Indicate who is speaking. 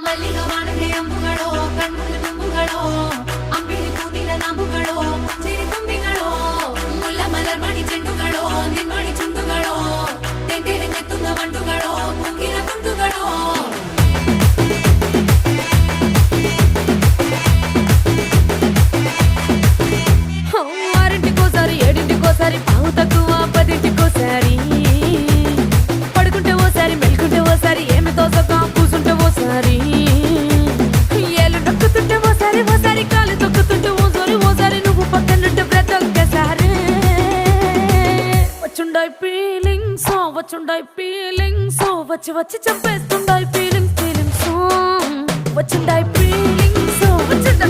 Speaker 1: ಮಲ್ಲಿಗ ವಾಣದೆ ಅಂಬುಗಳೋ ಕಣ್ಮುಳ್ಳು ತುಂಬುಗಳೋ ಅಂಬಿಳಿ ಕೂದಿನ ನಾಂಬುಗಳೋ ಚಿರಿ ತುಂಬಿಗಳೋ ಮುಲ್ಲ ಮಲರ್ ಮಣಿ ಚೆಂಡುಗಳೋ ನಿನ್ಮಣಿ ಚುಂಡುಗಳೋ ತೆಂಟೆರೆ ನೆತ್ತುಂಗ ಮಂಡುಗಳೋ ಕುಂಗಿನ ತುಂಡುಗಳೋ ఆరింటికోసారి ఏడింటికోసారి పావు తక్కువ పదింటికోసారి పడుకుంటే ఓసారి మెలుకుంటే ఓసారి ఏమి తోసక కూసుంటే ఓసారి ఏళ్ళు నొక్కుతుంటే ఓసారి ఓసారి కాలు తొక్కుతుంటే ఓసారి నువ్వు పక్కనుంటే బ్రతొక్కసారి వచ్చుండాయి ఫీలింగ్స్ వచ్చి వచ్చి చంపేస్తుండాయి ఫీలింగ్స్ వచ్చుండాయి ఫీలింగ్స్ వచ్చుండాయి